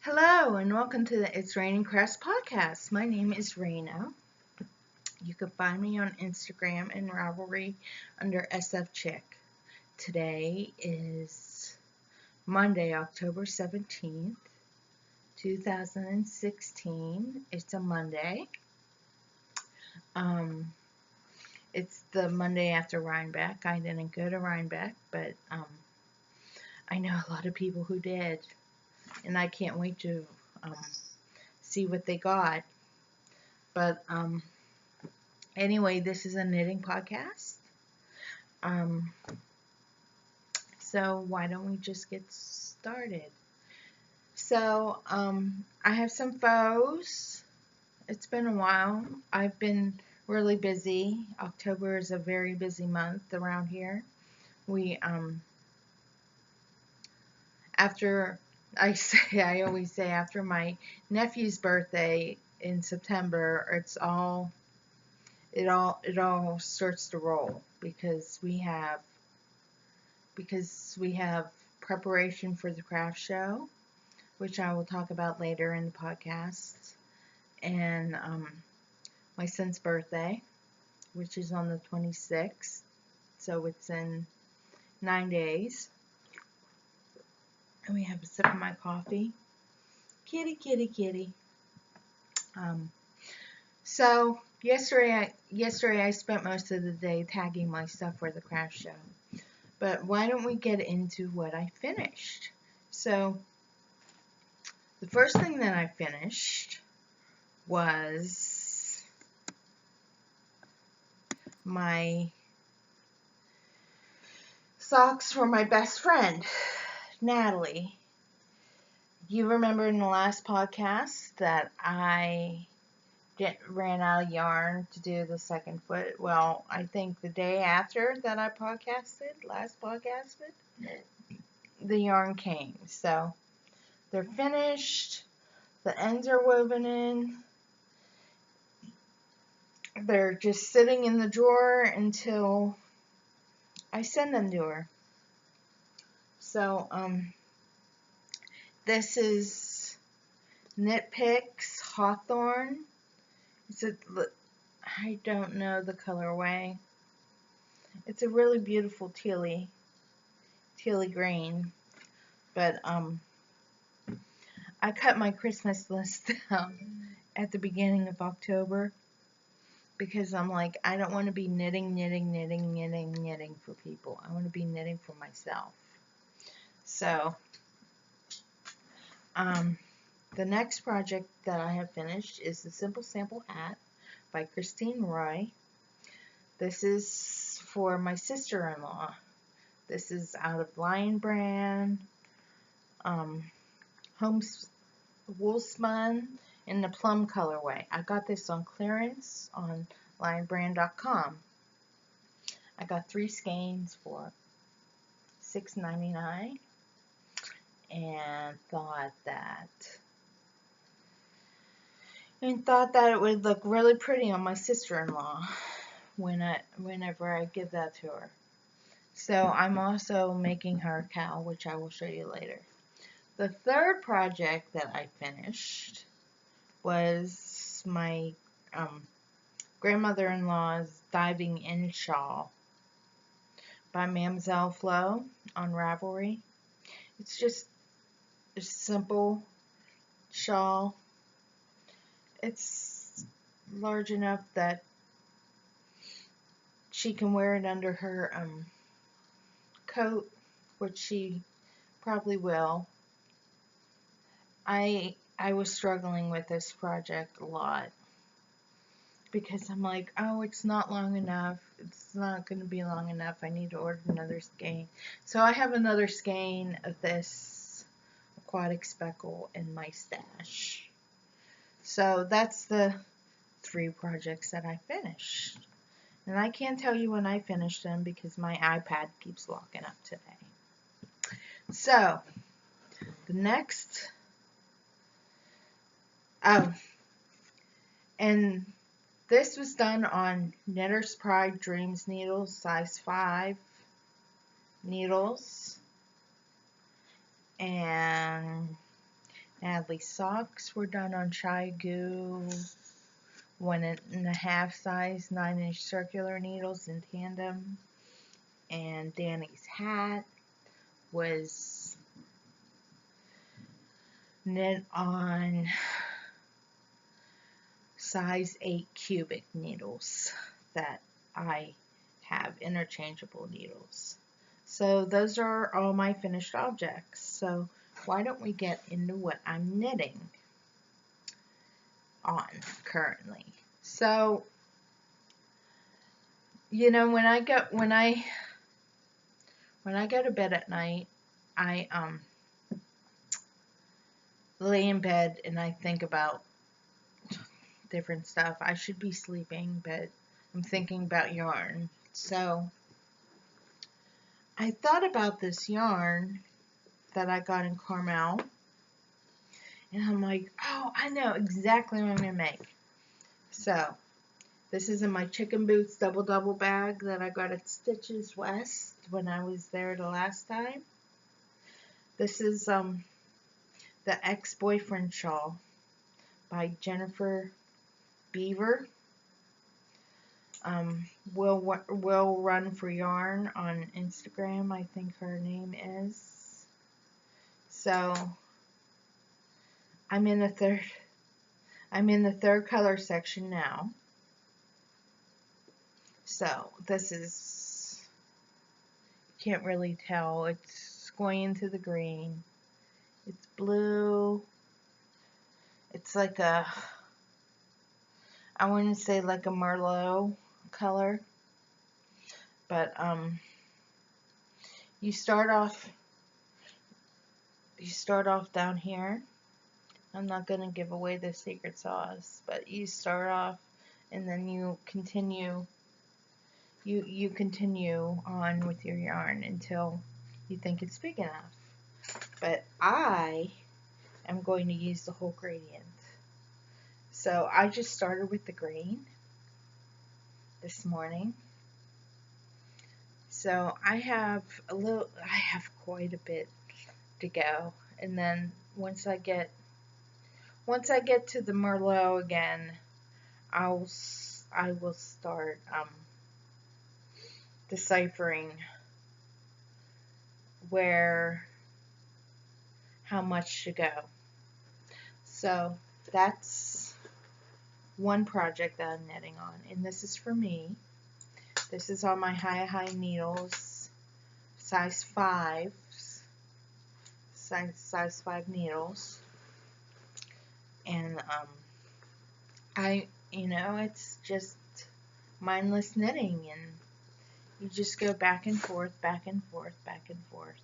Hello and welcome to the It's Raining Crafts podcast. My name is Raina. You can find me on Instagram and Ravelry under SF Chick. Today is Monday, October 17th, 2016. It's a Monday. It's the Monday after Rhinebeck. I didn't go to Rhinebeck, but I know a lot of people who did. And I can't wait to see what they got. But anyway, this is a knitting podcast. So why don't we just get started? So I have some faux. It's been a while. I've been really busy. October is a very busy month around here. We after I always say after my nephew's birthday in September, it all starts to roll because we have preparation for the craft show, which I will talk about later in the podcast, and my son's birthday, which is on the 26th, so it's in 9 days. And we have a sip of my coffee. Kitty, kitty, kitty. So yesterday I spent most of the day tagging my stuff for the craft show. But why don't we get into what I finished? So the first thing that I finished was my socks for my best friend, Natalie. You remember in the last podcast that I ran out of yarn to do the second foot. Well, I think the day after that I last podcasted, the yarn came. So they're finished. The ends are woven in. They're just sitting in the drawer until I send them to her. So, this is Knit Picks Hawthorne. I don't know the colorway. It's a really beautiful tealy green. But, I cut my Christmas list down at the beginning of October because I'm like, I don't want to be knitting for people. I want to be knitting for myself. So, the next project that I have finished is the Simple Sample Hat by Christine Roy. This is for my sister-in-law. This is out of Lion Brand, Woolspun in the plum colorway. I got this on clearance on lionbrand.com. I got 3 skeins for $6.99 and thought that it would look really pretty on my sister-in-law whenever I give that to her. So I'm also making her a cowl, which I will show you later. The third project that I finished was my grandmother-in-law's diving in shawl by Mamselle Flo on Ravelry. It's just a simple shawl. It's large enough that she can wear it under her coat, which she probably will. I was struggling with this project a lot because I'm like, oh, it's not long enough. It's not going to be long enough. I need to order another skein. So I have another skein of this aquatic speckle in my stash. So that's the 3 projects that I finished. And I can't tell you when I finished them because my iPad keeps locking up today. So, the next... and this was done on Knitter's Pride Dreams needles, size 5 needles. And Hadley socks were done on ChiaoGoo 1.5 size 9-inch circular needles in tandem. And Danny's hat was knit on size 8 cubic needles that I have interchangeable needles. So those are all my finished objects. So why don't we get into what I'm knitting on currently. So, you know, when I go to bed at night, I lay in bed and I think about different stuff. I should be sleeping, but I'm thinking about yarn. So I thought about this yarn that I got in Carmel, and I'm like, oh, I know exactly what I'm going to make. So this is in my Chicken Boots double bag that I got at Stitches West when I was there the last time. This is the Ex-Boyfriend Shawl by Jennifer Beaver. Will Run for Yarn on Instagram, I think her name is. So I'm in the third color section now. So this is, you can't really tell, it's going into the green. It's blue. It's like a, I wouldn't say like a Merlot color, but you start off down here. I'm not going to give away the secret sauce, but you start off and then you continue you continue on with your yarn until you think it's big enough. But I am going to use the whole gradient. So I just started with the green this morning. So I have quite a bit to go, and then once I get to the Merlot again, I will start deciphering how much to go. So that's one project that I'm knitting on, and this is for me. This is on my high needles, size 5 needles, and it's just mindless knitting, and you just go back and forth, back and forth, back and forth.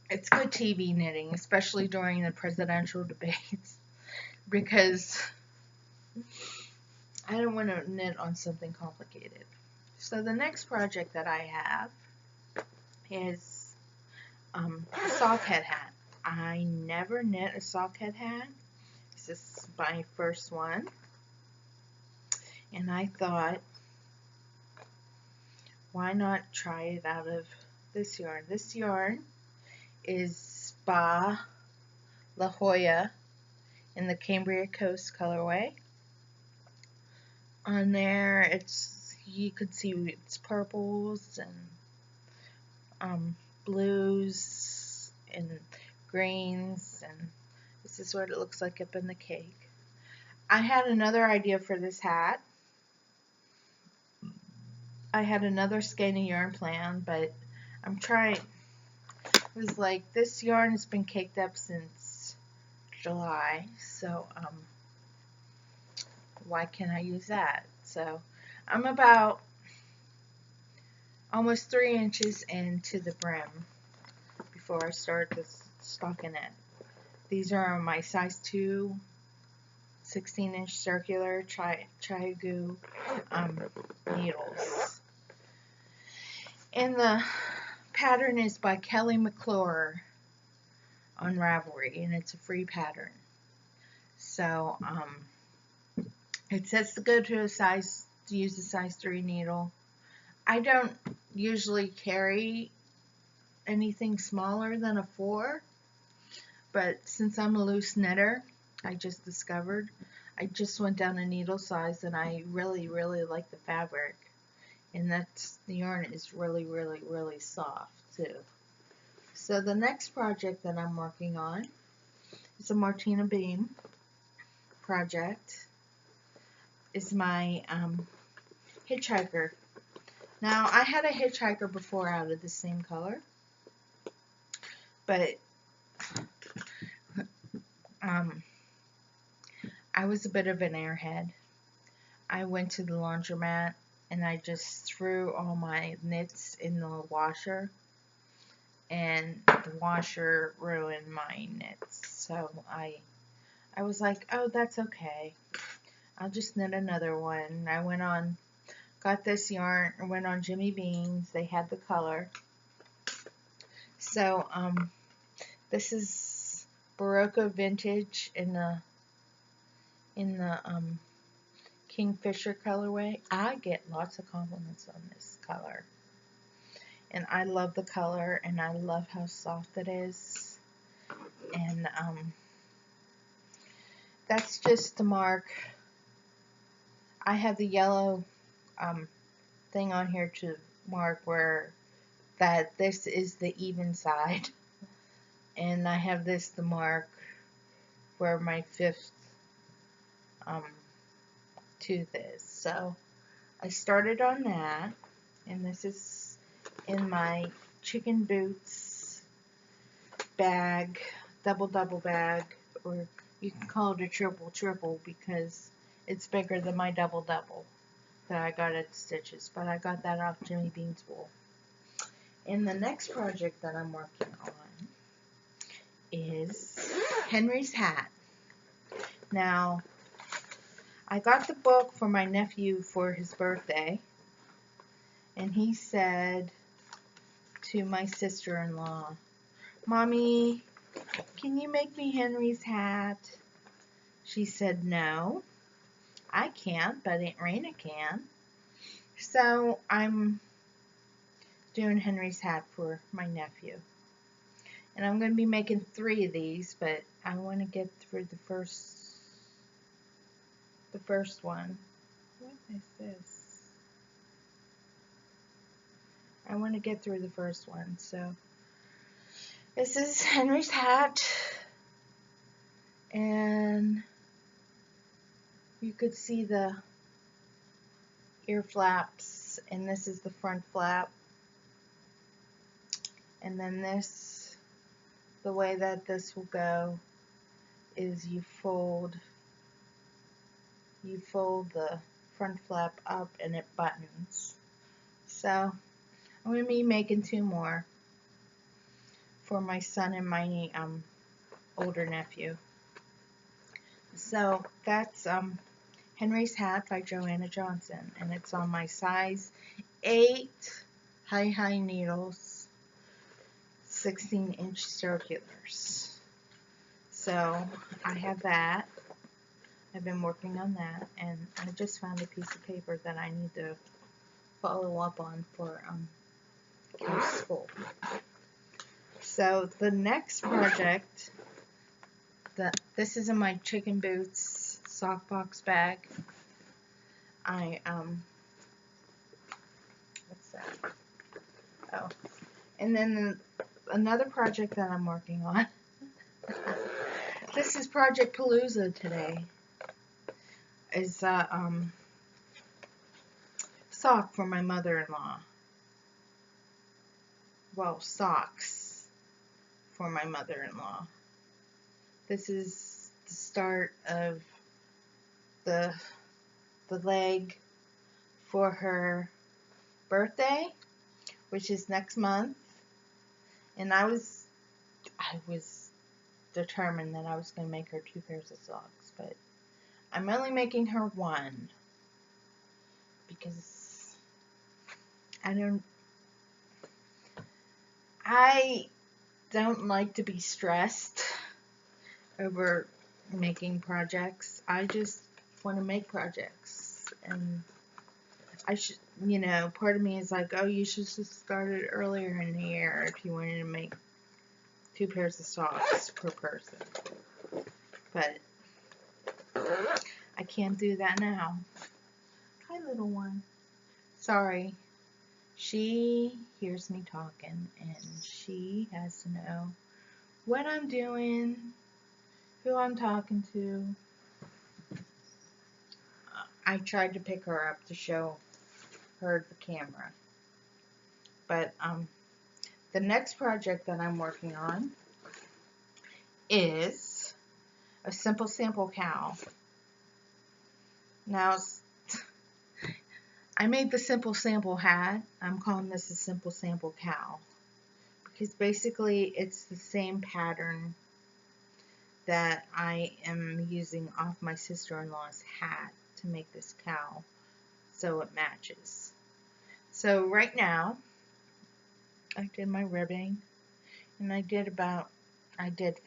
It's good TV knitting, especially during the presidential debates, because I don't want to knit on something complicated. So the next project that I have is a sockhead hat. I never knit a sockhead hat. This is my first one. And I thought, why not try it out of this yarn? This yarn is Spa La Jolla in the Cambria Coast colorway. On there, you could see it's purples and blues and greens, and this is what it looks like up in the cake. I had another idea for this hat. I had another skein of yarn plan, but I'm trying. It was like, this yarn has been caked up since July, so why can't I use that? So I'm about almost 3 inches into the brim before I start this stockinette. These are my size 2 16-inch circular ChiaoGoo needles. And the pattern is by Kelly McClure on Ravelry, and it's a free pattern. So it says to go to use a size 3 needle. I don't usually carry anything smaller than a 4, but since I'm a loose knitter, I just discovered, I just went down a needle size and I really, really like the fabric. And the yarn is really, really, really soft too. So the next project that I'm working on is a Martina Beam project. Is my hitchhiker. Now I had a hitchhiker before out of the same color, but I was a bit of an airhead. I went to the laundromat and I just threw all my knits in the washer, and the washer ruined my knits. So I was like, oh, that's okay. I'll just knit another one. I went on, got this yarn, went on Jimmy Beans. They had the color. So this is Barocco Vintage in the Kingfisher colorway. I get lots of compliments on this color, and I love the color, and I love how soft it is. And that's just to mark. I have the yellow thing on here to mark where that this is the even side, and I have this to mark where my fifth tooth is. So I started on that, and this is in my chicken boots bag, double bag, or you can call it a triple because it's bigger than my double that I got at Stitches, but I got that off Jimmy Bean's wool. And the next project that I'm working on is Henry's hat. Now, I got the book for my nephew for his birthday, and he said to my sister-in-law, Mommy, can you make me Henry's hat? She said, no, I can't, but Aunt Raina can. So I'm doing Henry's hat for my nephew. And I'm going to be making 3 of these, but I want to get through the first one. What is this? I want to get through the first one. So this is Henry's hat, and you could see the ear flaps, and this is the front flap. And then this, the way that this will go is you fold the front flap up and it buttons. So I'm going to be making 2 more for my son and my older nephew. So that's Henry's Hat by Joanna Johnson, and it's on my size 8 high needles, 16-inch circulars. So I have that. I've been working on that, and I just found a piece of paper that I need to follow up on for school. So the next project, this is in my chicken boots sock box bag. What's that? Oh, and then another project that I'm working on. This is Project Palooza today. Is sock for my mother-in-law. Well, socks for my mother-in-law. This is the start of the leg for her birthday, which is next month. And I was determined that I was going to make her 2 pairs of socks, but I'm only making her 1 because I don't like to be stressed over making projects. I just want to make projects, and I should, part of me is like, oh, you should have started earlier in the year if you wanted to make 2 pairs of socks per person. But I can't do that now. Hi, little one. Sorry. She hears me talking, and she has to know what I'm doing, who I'm talking to. I tried to pick her up to show her the camera. But the next project that I'm working on is a simple sample cow. Now, I made the simple sample hat. I'm calling this a simple sample cow because basically it's the same pattern that I am using off my sister-in-law's hat to make this cow so it matches. So right now I did my ribbing, and I did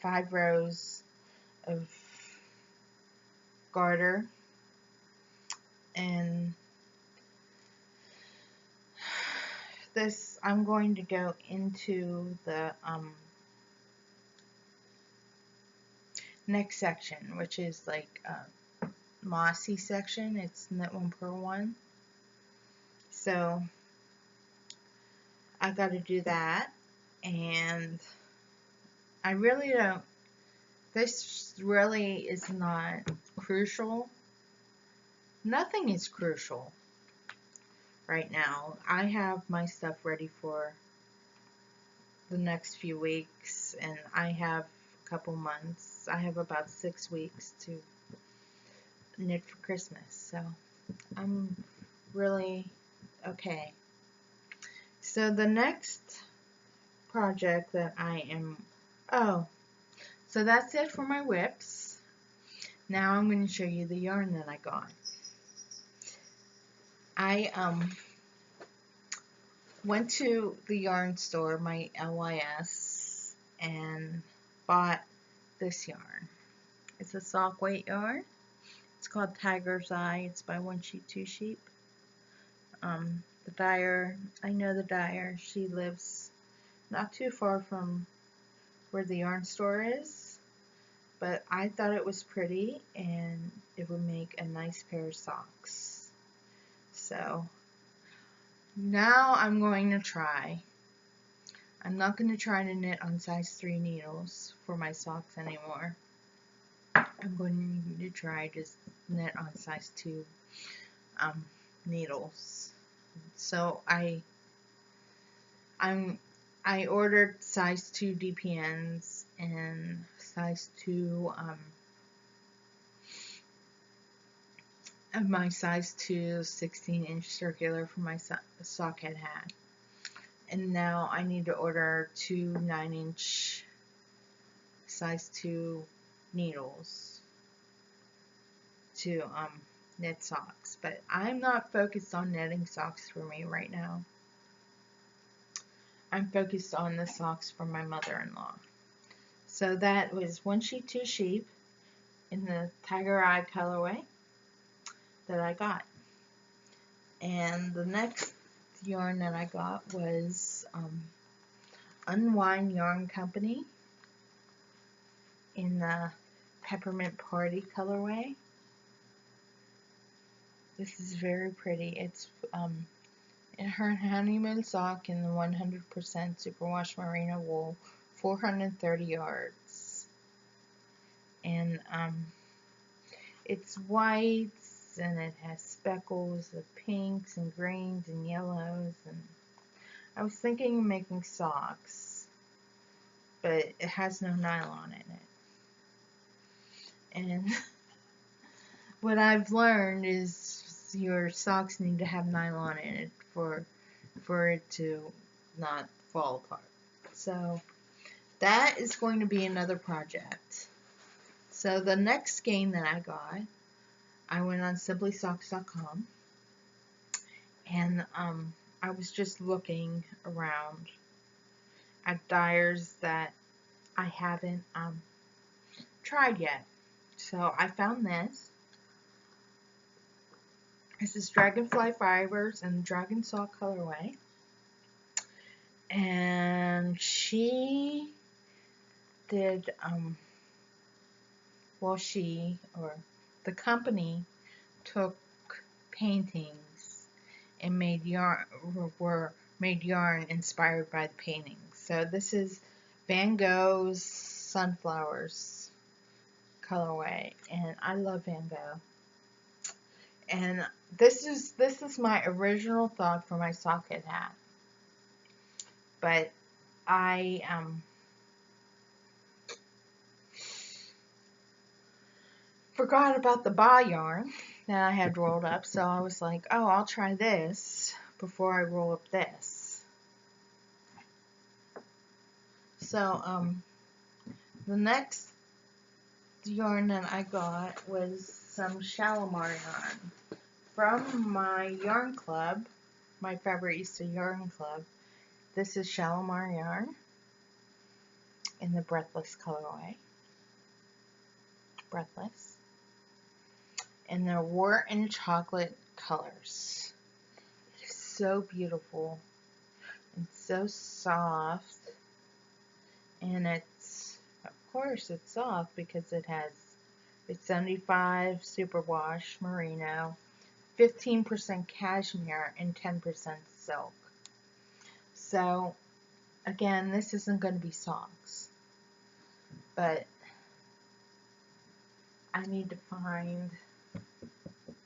5 rows of garter, and this I'm going to go into the next section, which is like mossy section. It's knit 1 per 1, so I got to do that. And I really don't, this really is not crucial. Nothing is crucial right now. I have my stuff ready for the next few weeks, and I have a couple months. I have about 6 weeks to knit for Christmas, so I'm really okay. So the next project that I am, so that's it for my whips. Now I'm going to show you the yarn that I got. I went to the yarn store, my LYS, and bought this yarn. It's a sock weight yarn. It's called Tiger's Eye. It's by One Sheep, Two Sheep. The dyer, I know the dyer. She lives not too far from where the yarn store is, but I thought it was pretty and it would make a nice pair of socks. So now I'm going to try. I'm not going to try to knit on size 3 needles for my socks anymore. I'm going to try to knit on size 2 needles. So I ordered size 2 DPNs and size 2 of my size 2 16-inch circular for my sock head hat. And now I need to order 2 9-inch size 2 needles to knit socks. But I'm not focused on knitting socks for me right now. I'm focused on the socks for my mother-in-law. So that was One Sheep, Two Sheep in the Tiger Eye colorway that I got. And the next yarn that I got was Unwind Yarn Company in the Peppermint Party colorway. This is very pretty. It's her honeymoon sock in the 100% superwash merino wool, 430 yards. And it's whites, and it has speckles of pinks and greens and yellows. And I was thinking of making socks, but it has no nylon in it. And what I've learned is your socks need to have nylon in it for it to not fall apart. So that is going to be another project. So the next skein that I got, I went on simplysocks.com, and I was just looking around at dyers that I haven't tried yet. So I found this. This is Dragonfly Fibers and Dragon Sock colorway. And she did, well, the company took paintings and made yarn inspired by the paintings. So this is Van Gogh's Sunflowers colorway, and I love Van Gogh. And this is my original thought for my socket hat, but I forgot about the ball yarn that I had rolled up, so I was like, oh, I'll try this before I roll up this. So the next yarn that I got was some Shalimar yarn from my yarn club, my Fabriista yarn club. This is Shalimar yarn in the Breathless colorway. Breathless. And they're wort and chocolate colors. It's so beautiful and so soft. And it's, of course, it's soft because it's 75 superwash merino, 15% cashmere, and 10% silk. So, again, this isn't going to be socks, but I need to find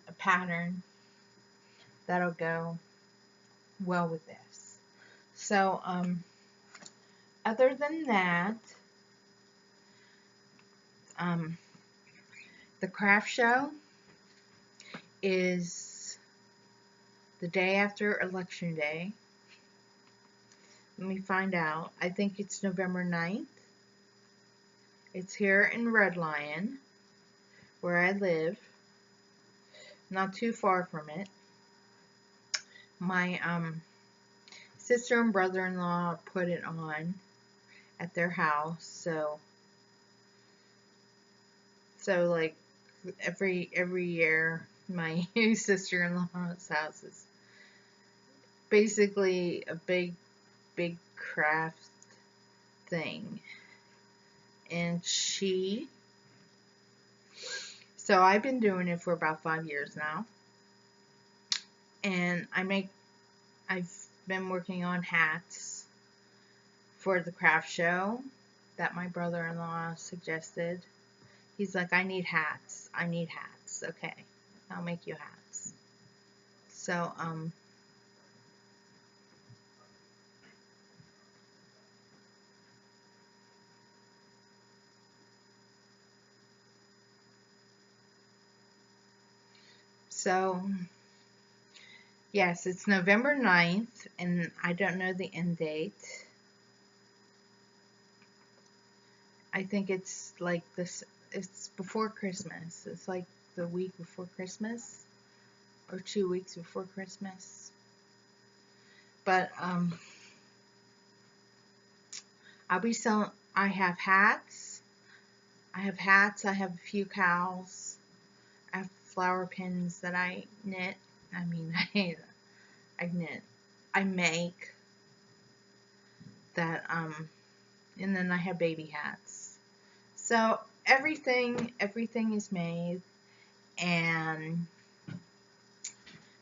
a pattern that'll go well with this. So, other than that, the craft show is the day after Election Day. Let me find out. I think it's November 9th. It's here in Red Lion, where I live. Not too far from it. My sister and brother-in-law put it on at their house, so like every year my sister-in-law's house is basically a big craft thing. And so I've been doing it for about 5 years now. And I've been working on hats for the craft show that my brother-in-law suggested. He's like, I need hats. Okay, I'll make you hats. So, yes, it's November 9th, and I don't know the end date. I think it's like this, it's before Christmas. It's like the week before Christmas, or 2 weeks before Christmas. But, I'll be selling, I have hats, I have a few cowls, I have flower pins that I knit, I make, that, and then I have baby hats. So, everything is made, and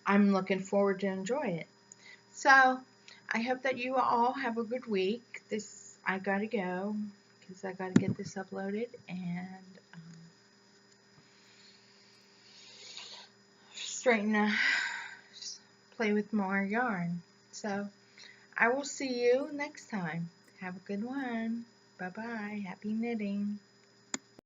I'm looking forward to enjoy it. So, I hope that you all have a good week. I gotta go, because I gotta get this uploaded, and play with more yarn. So, I will see you next time. Have a good one. Bye-bye. Happy knitting.